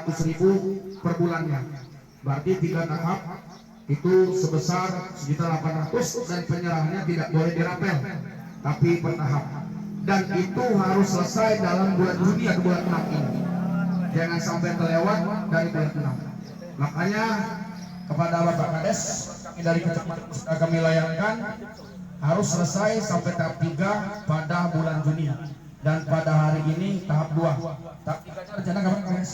100.000 per bulannya. Berarti 3 tahap itu sebesar sejuta 800 dan penyerahannya tidak boleh dirapel, tapi bertahap. Dan itu harus selesai dalam bulan Juni atau bulan 6 ini. Jangan sampai terlewat dari bulan 6. Makanya kepada Bapak Kades, kami dari Kecamatan sudah kami layangkan harus selesai sampai tahap 3 pada bulan Juni. Dan pada hari ini tahap 2. Tahap 3 rencana kapan, Kades?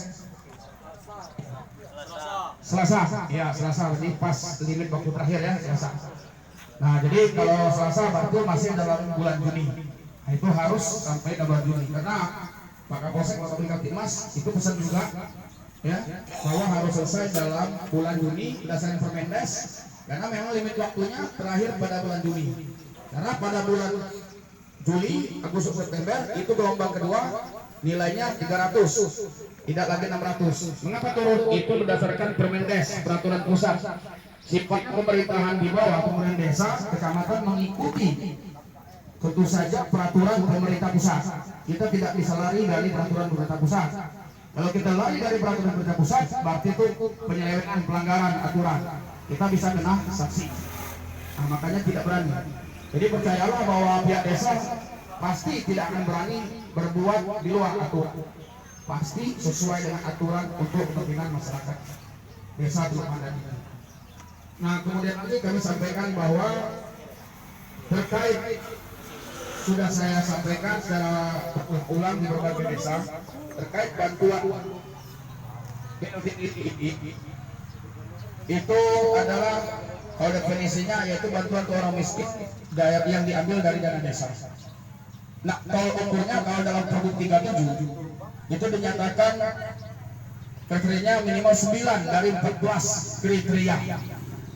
Selasa, ya Selasa, berarti pas limit waktu terakhir ya Selasa. Nah jadi kalau Selasa berarti masih dalam bulan Juni. Nah, itu harus sampai ke bulan Juni karena Pak Kapolsek Kota Kaptimas itu pesan juga ya bahwa harus selesai dalam bulan Juni berdasarkan Permendes karena memang limit waktunya terakhir pada bulan Juni. Karena pada bulan Juli, Agustus, September itu gelombang kedua nilainya 300. Tidak lagi 600. Mengapa turun? Itu berdasarkan Permendes, peraturan pusat. Sifat pemerintahan di bawah pemerintahan desa, kecamatan mengikuti tentu saja peraturan pemerintah pusat. Kita tidak bisa lari dari peraturan pemerintah pusat. Kalau kita lari dari peraturan pemerintah pusat, berarti itu penyelewengan, pelanggaran aturan. Kita bisa kena sanksi. Nah, makanya tidak berani. Jadi percayalah bahwa pihak desa pasti tidak akan berani berbuat di luar aturan. Pasti sesuai dengan aturan untuk kepentingan masyarakat desa Teluk ini. Nah kemudian lagi kami sampaikan bahwa terkait sudah saya sampaikan secara ulang di berbagai desa terkait bantuan itu adalah kalau definisinya yaitu bantuan ke orang miskin daerah yang diambil dari dana desa. Nah kalau ukurnya kalau dalam Pergub 37 itu dinyatakan kriterianya minimal 9 dari 14 kriteria.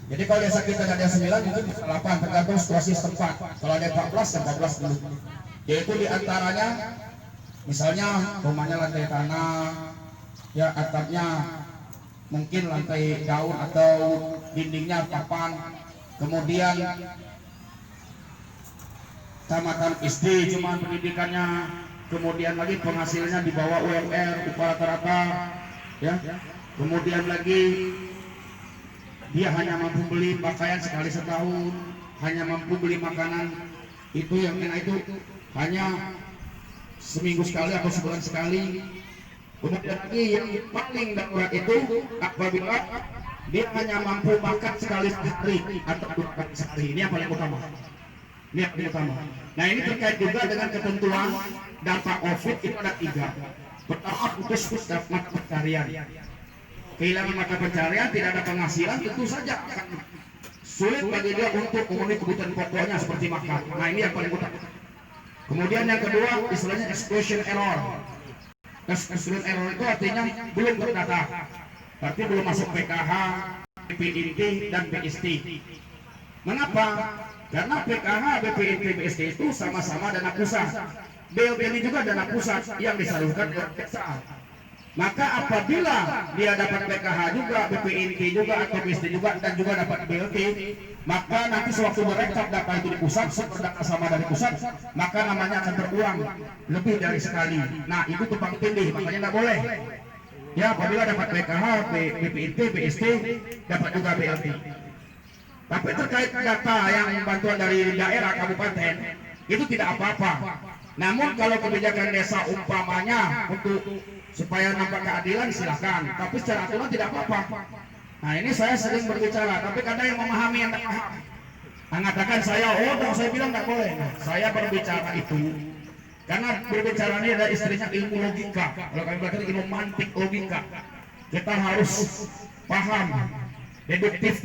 Jadi kalau desa kita ada 9 itu bisa 8 tergantung situasi setempat. Kalau ada 14 dulu. Yaitu diantaranya misalnya rumahnya lantai tanah, ya atapnya mungkin lantai daun atau dindingnya papan, kemudian tamatan SD cuma pendidikannya, kemudian lagi penghasilannya di bawah UMR upah rata-rata ya, kemudian lagi dia hanya mampu beli pakaian sekali setahun, hanya mampu beli makanan itu yang itu hanya seminggu sekali atau sebulan sekali. Kemudian lagi yang paling darurat itu apabila dia hanya mampu makan sekali sehari atau 2 kali sehari. Ini yang paling utama. Ini yang paling utama. Nah ini terkait juga dengan ketentuan dampak COVID itu ada 3. Pertama putus mata pencarian. Kehilangan mata pencarian, tidak ada penghasilan, tentu saja akan sulit bagi dia untuk memenuhi kebutuhan pokoknya seperti makan. Nah ini yang paling utama. Kemudian yang kedua istilahnya exclusion error. Exclusion error itu artinya belum terdata, berarti belum masuk PKH, BPIT dan BST. Mengapa? Karena PKH, BPIT, BST itu sama-sama dana pusat. BLT ini juga dana pusat yang disalurkan oleh desa. Maka apabila dia dapat PKH juga, BPIT juga atau BST juga dan juga dapat BLT, maka nanti sewaktu merekap data itu di pusat, data sama dari pusat, maka namanya akan berulang lebih dari sekali. Nah itu tumpang tindih, makanya tidak boleh. Ya apabila dapat PKH, BPIT, BST, dapat juga BLT. Tapi terkait data yang bantuan dari daerah kabupaten itu tidak apa-apa. Namun kalau kebijakan desa umpamanya untuk supaya nampak keadilan silakan, tapi secara aturan tidak apa-apa. Nah ini saya sering berbicara, tapi kadang yang memahami yang tidak paham mengatakan saya, saya bilang tidak boleh. Nah, saya berbicara itu karena berbicara ini adalah istrinya ilmu logika. Kalau kami belajar ilmu mantik logika, kita harus paham deduktif,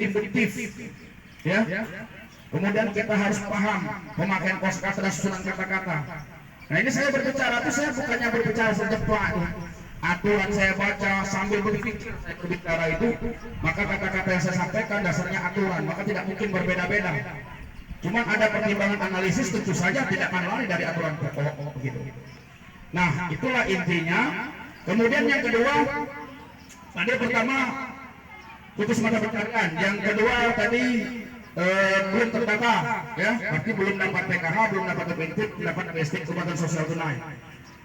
ya. Kemudian kita harus paham pemakaian kosakata dan susunan kata-kata. Nah ini saya berbicara itu saya bukannya berbicara sejeplak. Aturan saya baca sambil berpikir saya berbicara itu, maka kata-kata yang saya sampaikan dasarnya aturan, maka tidak mungkin berbeda-beda. Cuman ada pertimbangan analisis, tentu saja tidak akan lari dari aturan pokok begitu. Nah itulah intinya. Kemudian yang kedua, tadi pertama putus mata pencarian, yang kedua tadi belum terdata, ya, berarti belum dapat PKH, belum dapat BPT, belum dapat BST, kebutuhan sosial tunai.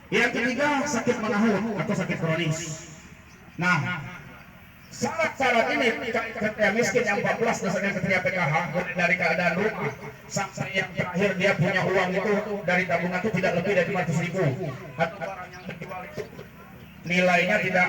Yang ketiga sakit menahun atau sakit kronis. Nah, syarat-syarat ini ketika miskin yang 14 dasarnya ketika PKH dari keadaan rumah sampai yang terakhir dia punya uang itu dari tabungan itu tidak lebih dari 500.000 atau barang yang dijual itu nilainya tidak